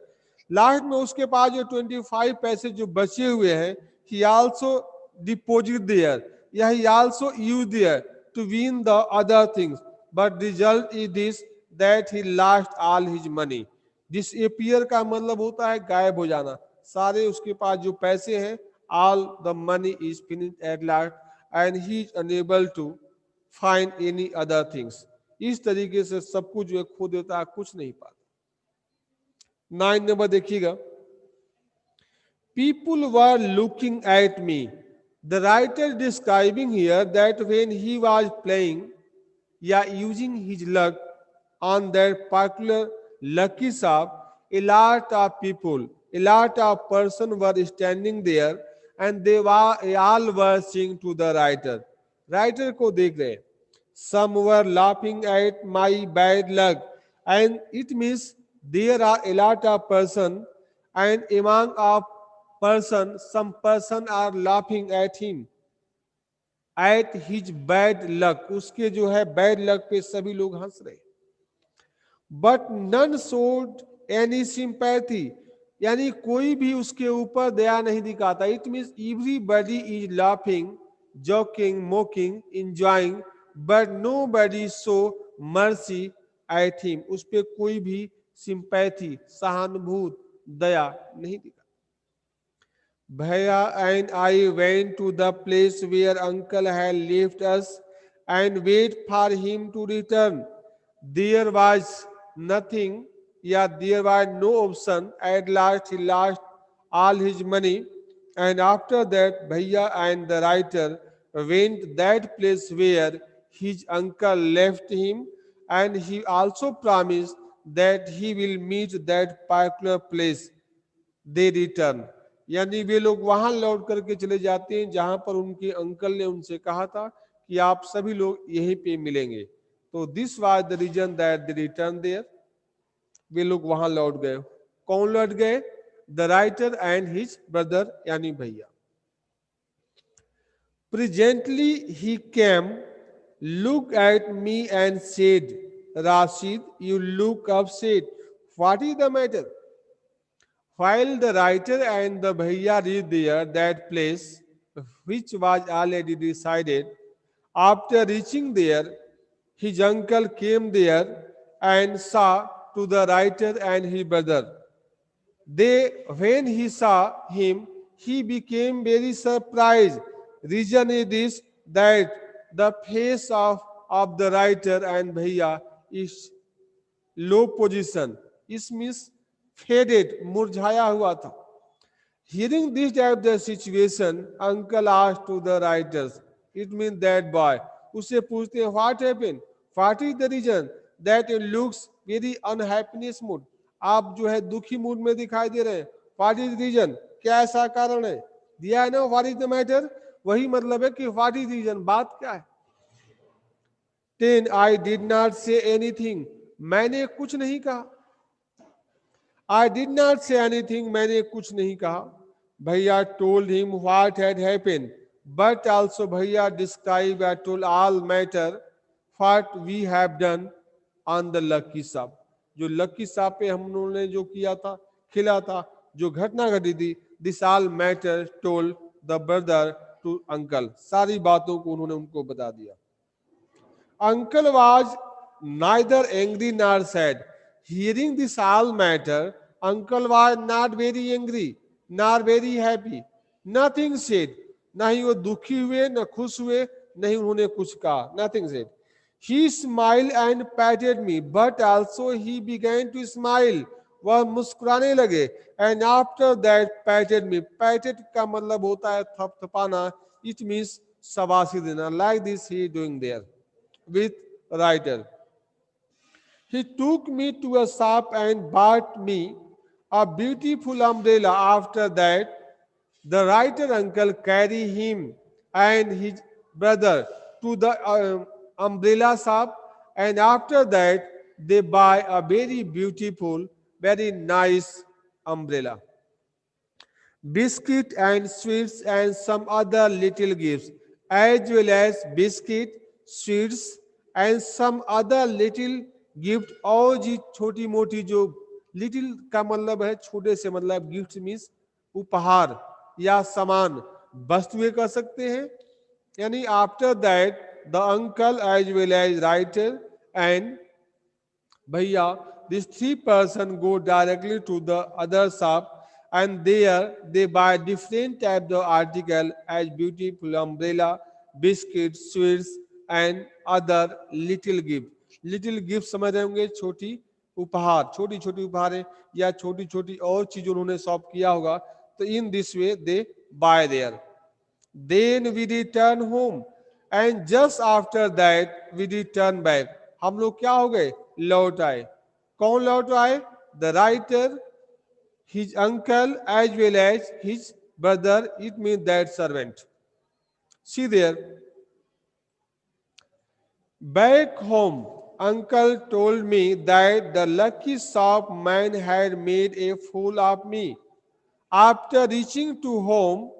last में उसके पास जो 25 पैसेज जो बचे हुए हैं, ही आल्सो डिपोजिट देयर या he also use there to win the other things, but result is this that he lost all his money. Disappear का मतलब होता है गायब हो जाना, सारे उसके पास जो पैसे हैं, all the money is finished at last and he is unable to find any other things. इस तरीके से सब कुछ जो है खो देता है, कुछ नहीं पाता. 9 नंबर देखिएगा. People were looking at me. The writer describing here that when he was playing, using his luck on that particular lucky shop, a lot of people, a lot of persons were standing there and they were all were seeing to the writer. Writer को देख रहे. Some were laughing at my bad luck, and it means there are a lot of person, and among of person, some person are laughing at him, at his bad luck. उसके जो है bad luck पे सभी लोग हंस रहे. But none showed any sympathy, यानी कोई भी उसके ऊपर दया नहीं दिखाता. It means everybody is laughing, joking, mocking, enjoying, but nobody show mercy at him. उस पे कोई भी sympathy, सहानुभूति, दया नहीं दिखा. Bhaiya and I went to the place where uncle had left us and wait for him to return. There was nothing, there was no option. At last he lost all his money, and after that Bhaiya and the writer went that place where his uncle left him, and he also promised that he will meet that particular place. They return. यानी वे लोग वहां लौट करके चले जाते हैं जहां पर उनके अंकल ने उनसे कहा था कि आप सभी लोग यहीं पे मिलेंगे. तो this was the reason that they return there. वे लोग वहां लौट गए. कौन लौट गए? The writer and his brother यानी भैया. Presently he came, look at me and said, Rashid you look upset, what is the matter? While the writer and the bhaiya reached there, that place, which was already decided, after reaching there, his uncle came there and saw to the writer and his brother. When he saw him, he became very surprised. Reason is this, that the face of the writer and bhaiya is low position. It means faded, मुरझाया हुआ था. Hearing this type of situation, uncle asked to the writers, it means that boy, उससे पूछते हैं what happened, what is the reason that it looks very unhappiness mood, आप जो है दुखी मूड में दिखाई दे रहे हैं. व्हाट इज रीजन, क्या ऐसा कारण है, दिया है ना व्हाट इज द मैटर, वही मतलब है कि व्हाट इज रीजन, बात क्या है. 10 I did not say anything, मैंने कुछ नहीं कहा. I did not say anything, मैंने कुछ नहीं कहा. भैया told him what had happened, but also भैया describe at told all matter what we have done on the lucky साहब. जो लकी साहब पे हम लोगों ने जो किया था, खिला था, जो घटना घटी थी, this all matter told the brother to uncle, सारी बातों को उन्होंने उनको बता दिया. Uncle was neither angry nor sad. Hearing this all matter, uncle was not very angry nor very happy. Nothing said. ना ही वो दुखी हुए, न खुश हुए, नहीं उन्होंने कुछ कहा. Nothing said. He smiled and patted me, but also he began to smile. वह मुस्कुराने लगे. And after that patted me. Patted का मतलब होता है थपथपाना. It means शाबाशी देना. Like this he doing there with writer. He took me to a shop and bought me a beautiful umbrella. After that, the writer uncle carried him and his brother to the umbrella shop, and after that, they buy a very beautiful, very nice umbrella. Biscuit and sweets and some other little gifts, as well as biscuit, sweets and some other little gift. और जी छोटी मोटी जो little का मतलब है छोटे से, मतलब गिफ्ट मीन्स उपहार या सामान, वस्तुएं कर सकते हैं. यानी after that the uncle as well as writer and भैया, these three person go directly to the other shop, and there they buy different types of article as beautiful umbrella, biscuits, sweets and other little gift. Little gift समझ रहे होंगे, छोटी उपहार, छोटी छोटी उपहारें या छोटी छोटी और चीज उन्होंने शॉप किया होगा. तो in this way they bye there. Then we return home, and just after that we return back. हम लोग क्या हो गए, लौट आए. कौन लौट आए, the writer, his uncle as well as his brother, it means that servant. See there, back home, uncle told me that the lucky shop man had made a fool of me. After reaching to home,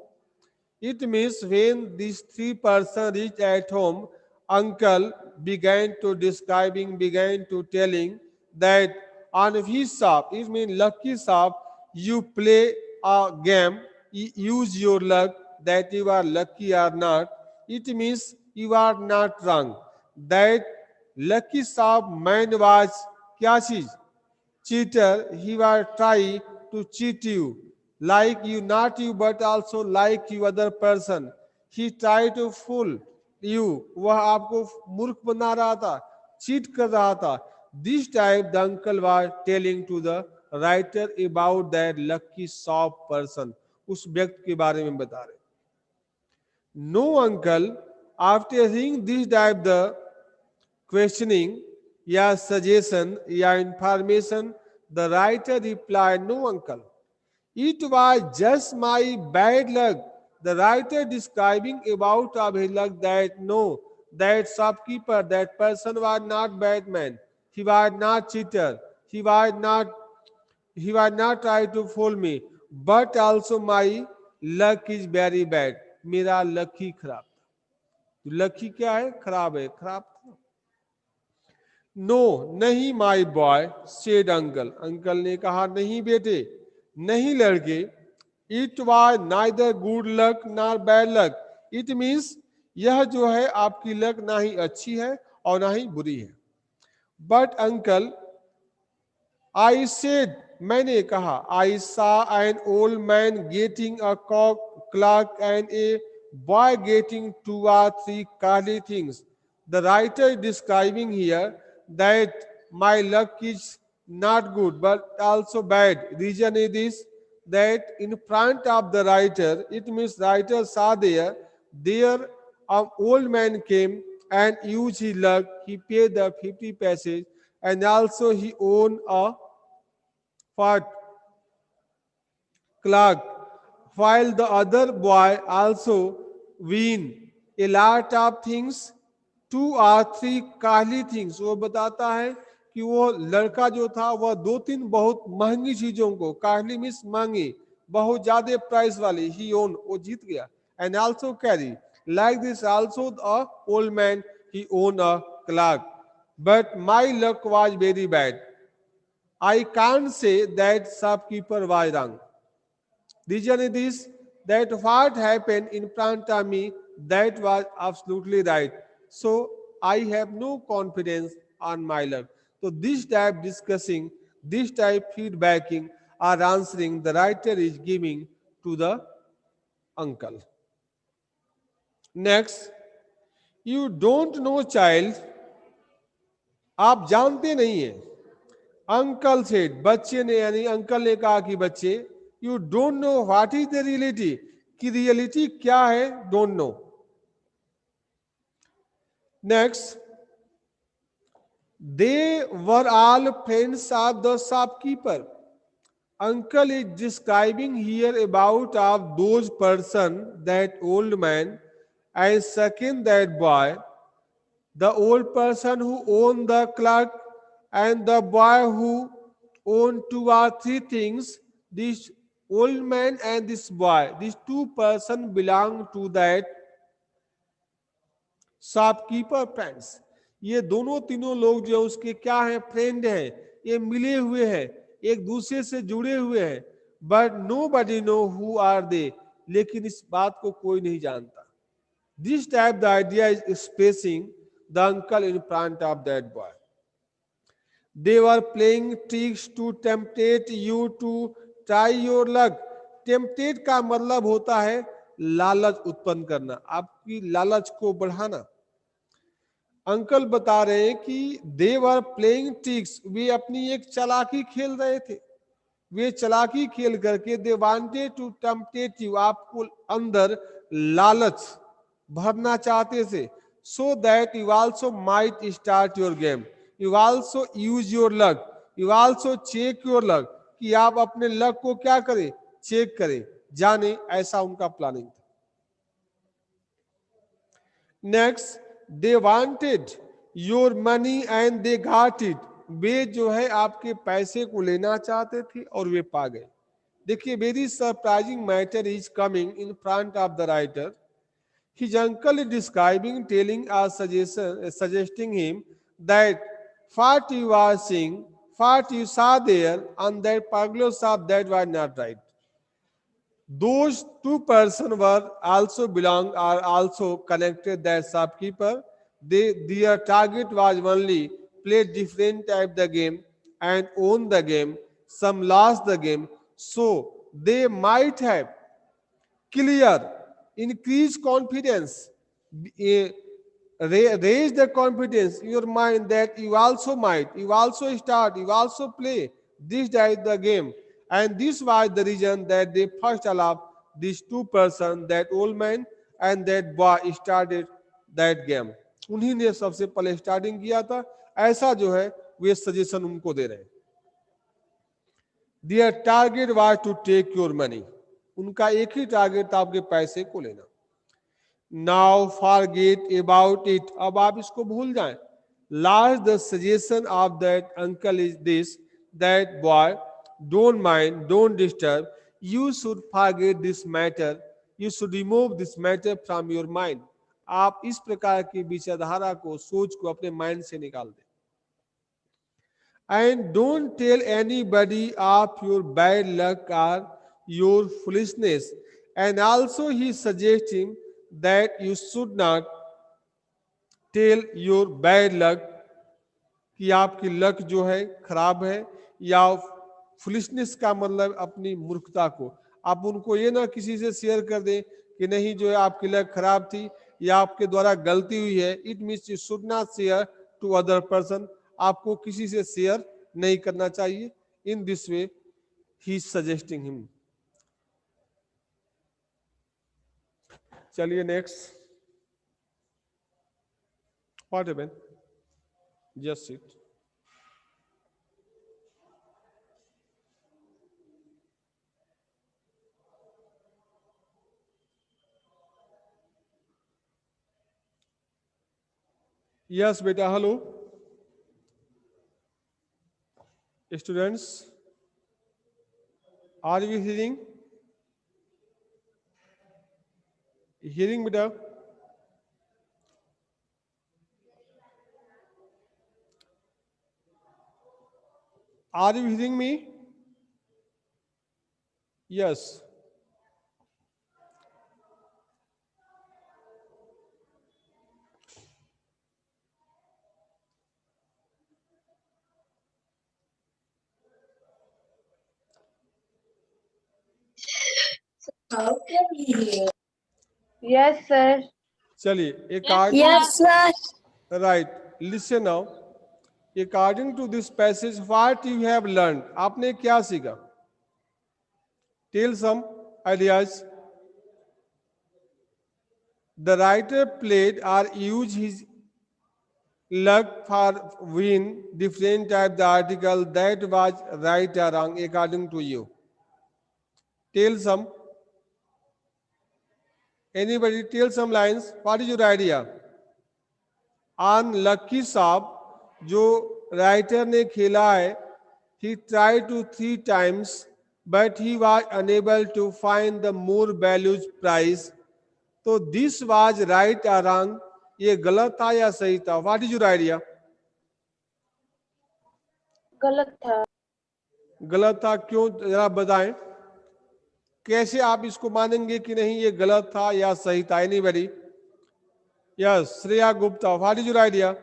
it means when these three persons reached at home, uncle began to describing, began to telling that on his shop, it means lucky shop, you play a game, you use your luck that you are lucky or not. It means you are not wrong. That lucky shop man was क्या चीज, cheater. He was trying to cheat you, like you, not you, but also like you other person. He tried to fool you. वह आपको मूर्ख बना रहा था, cheat कर रहा था. This time the uncle was telling to the writer about that lucky shop person. उस व्यक्ति के बारे में बता रहे. No uncle, after hearing this type the questioning या suggestion या information, the writer replied, no uncle, it was just my bad luck. The writer describing about of his luck that no, that shopkeeper, that person was not bad man. He was not cheater. He was not trying to fool me. But also my luck is very bad. मेरा luck ही खराब था. luck ही क्या है, खराब है, खराब था. No नहीं my boy, said uncle, uncle ने कहा नहीं बेटे, नहीं लड़के. It was neither good luck nor bad luck. It means यह जो है आपकी लक ना ही अच्छी है और ना ही बुरी है. बट अंकल, आई सेड, मैंने कहा, आई सा N old man getting a clock and a boy getting 2 or 3 costly things. The writer is describing here that my luck is not good but also bad. Reason is this, that in front of the writer, it means writer saw there an old man came and used his luck. He paid the 50 paise and also he own a what clerk, while the other boy also win a lot of things, 2 or 3 Kali things. वो बताता है कि वो लड़का जो था वह 2-3 बहुत महंगी चीजों को, काली मीन्स महंगी, बहुत ज्यादा प्राइस वाली, ही ओन, वो जीत गया, and also carry, like this also the old man, he own a clock, but my luck was very bad, I can't say that shopkeeper was wrong. Reason is this, that what happened in front of me, that was absolutely right. So I have no confidence on my luck. So this type discussing, this type feedbacking or answering the writer is giving to the uncle. Next, you don't know child, आप जानते नहीं हैं. Uncle said, बच्चे ने यानी uncle ने कहा कि बच्चे, you don't know what is the reality, कि रियलिटी क्या है, don't know. Next, they were all friends of the shopkeeper. Uncle is describing here about of those person, that old man and second that boy, the old person who owned the clerk and the boy who owned 2 or 3 things. This old man and this boy, these 2 persons belong to that shopkeeper friends. ये दोनों तीनों लोग जो उसके क्या हैं, friend हैं, ये मिले हुए हैं, एक दूसरे से जुड़े हुए हैं, but nobody no who are they, लेकिन इस बात को कोई नहीं जानता. This type the idea is expressing the uncle in front of that boy. They were playing tricks to tempt you to try your luck. Temptate का मतलब होता है लालच उत्पन्न करना, आपकी लालच को बढ़ाना. अंकल बता रहे हैं कि they were playing tricks, वे अपनी एक चालाकी खेल रहे थे. वे चालाकी खेल करके they wanted to tempt you, आपको अंदर लालच भरना चाहते थे, so that you also might start your game, you also use your luck, you also check your luck, कि आप अपने लक को क्या करें, चेक करें, जाने, ऐसा उनका प्लानिंग था. Next, they wanted your money and they got it. वे जो है आपके पैसे को लेना चाहते थे और वे पा गए. देखिए, very surprising matter is coming in front of the writer. His uncle is describing, telling us suggesting him that what you are seeing, what you saw there on that parlor shop, that was not right. Those 2 persons were also belong, are also connected. That shopkeeper, their target was only play different type the game and own the game. Some lost the game, so they might have clear, increase confidence, raise the confidence in your mind that you also might, you also start, you also play this type the game. And this was the reason that they first allowed these 2 persons, that old man and that boy, started that game. उन्हीं ने सबसे पहले starting किया था. ऐसा जो है वे suggestion उनको दे रहे हैं. Their target was to take your money. उनका एक ही टारगेट था, आपके पैसे को लेना. नाउ फॉरगेट अबाउट इट, अब आप इसको भूल जाएं. Last the suggestion of that uncle is this, that boy, don't mind, don't disturb, you should forget this matter, you should remove this matter from your mind. आप इस प्रकार की विचारधारा को, सोच को अपने माइंड से निकाल दें. And don't tell anybody of your bad luck or your foolishness. And also he suggesting that you should not tell your bad luck, कि आपकी लक जो है खराब है, या फुलिशनेस का मतलब अपनी मूर्खता को, आप उनको ये ना किसी से शेयर कर दें कि नहीं जो है आपकी लक खराब थी या आपके द्वारा गलती हुई है. It means you should not share to other person, आपको किसी से शेयर नहीं करना चाहिए. In this way he suggesting him. चलिए next. What happened? Just sit. Yes बेटा, hello students, are you hearing बेटा? Are you hearing me? Yes. Yes, sir. चलिए, एक Yes, sir. right. Listen now. According to this passage, what you have learned, आपने क्या सीखा? Tell some ideas. The writer played or used his luck for win different type the article that was right or wrong according to you. Tell some. Anybody tell some lines? What is your idea? On Lucky Saab, जो writer ने खेला है, he tried to 3 times, but he was unable to find the more valued price. तो this was right or wrong? ये गलत था या सही था? What is your idea? गलत था. गलत था, क्यों जरा बताएं? कैसे आप इसको मानेंगे कि नहीं ये गलत था या सही था? Anybody? Yes, Shreya Gupta. What is your idea?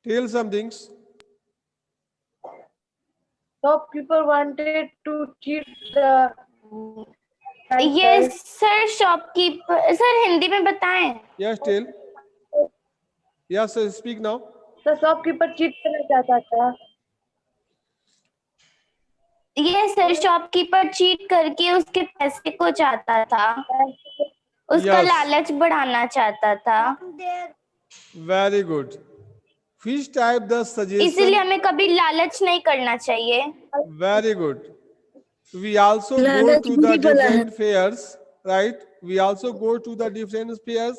Tell some things. Shopkeeper wanted to cheat the yes sir, shopkeeper sir Hindi में बताएं. Yes, tell. Yes, sir, speak now. तो शॉपकीपर चीट करना चाहता था. यस सर, शॉपकीपर चीट करके उसके पैसे को चाहता था, उसका Yes. लालच बढ़ाना चाहता था. Very good. Which type the इसलिए suggestion? हमें कभी लालच नहीं करना चाहिए. Very good. We also go to the different fairs, right? We also go to the different fairs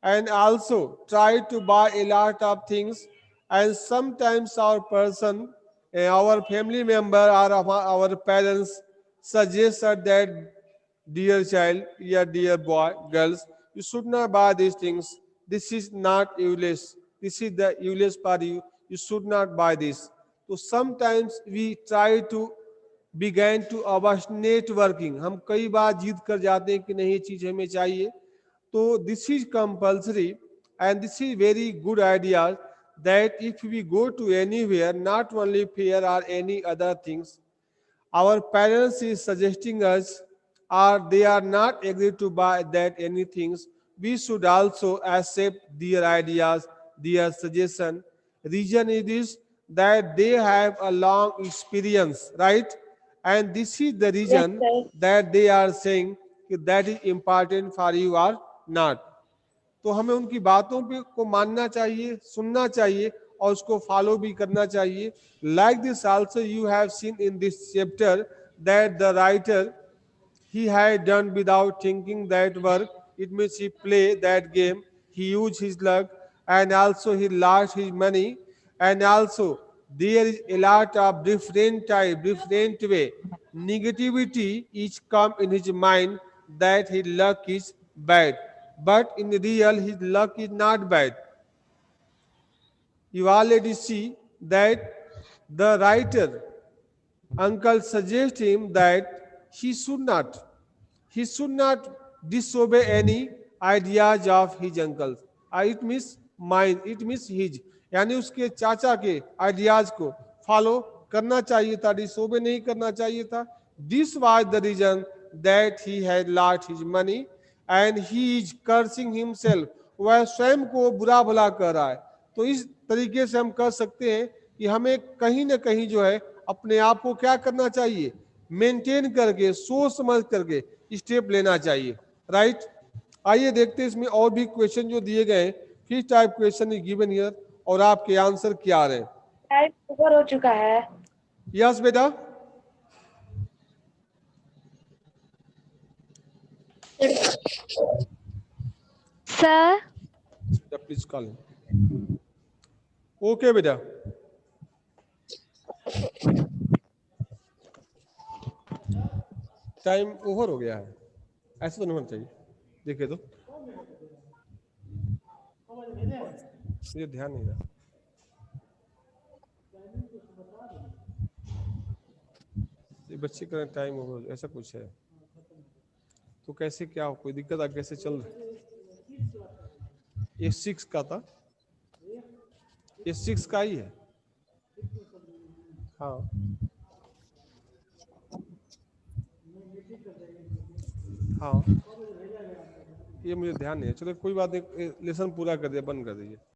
and also try to buy a lot of things. And sometimes our person, our family member or our parents suggest us that, dear child, yeah, dear boy, girls, you should not buy these things. This is not useless. This is the useless for you. You should not buy this. So sometimes we try to began to abstinate working. हम कई बार जिद कर जाते हैं कि नहीं ये चीज हमें चाहिए. तो this is compulsory and this is very good idea that if we go to anywhere, not only fair or any other things, our parents is suggesting us or they are not agree to buy that anything, we should also accept their ideas, their suggestion. Reason it is that they have a long experience, right? And this is the reason sir. that they are saying that is important for you or not. तो हमें उनकी बातों पे को मानना चाहिए, सुनना चाहिए और उसको फॉलो भी करना चाहिए. Like this also you have seen in this chapter that the writer he had done without thinking that work. It means he play that game, he used his luck, and also he lost his money, and also there is a lot of different type, different way. Negativity each come in his mind that his luck is bad, but in real his luck is not bad. You already see that the writer uncle suggests him that he should not disobey any ideas of his uncles. It means mine, it means his. यानी उसके चाचा के ideas को follow करना चाहिए था, disobey नहीं करना चाहिए था. This was the reason that he had lost his money and he is cursing himself. वह स्वयं को बुरा भला कर रहा है. तो इस तरीके से हम कह सकते हैं कि हमें कहीं ना कहीं जो है अपने आप को क्या करना चाहिए, मेंटेन करके, सोच समझ करके स्टेप लेना चाहिए. राइट. आइए देखते हैं इसमें और भी क्वेश्चन जो दिए गए हैं. फिर type question is given here और आपके आंसर क्या आ रहे हैं. टाइम ओवर हो चुका है. यस बेटा. Sir, प्लीज कॉल ओके बेटा। टाइम ओवर हो गया है, ऐसा तो नहीं होना चाहिए। देखिए तो मुझे ध्यान नहीं रहा। ये बच्चे का टाइम ओवर ऐसा कुछ है तो कैसे क्या हो, कोई दिक्कत आ कैसे चल रहा है? ये 6 का था, ये 6 का ही है। हाँ हाँ ये मुझे ध्यान नहीं है। चलो कोई बात नहीं, लेसन पूरा कर दिया, बंद कर दीजिए।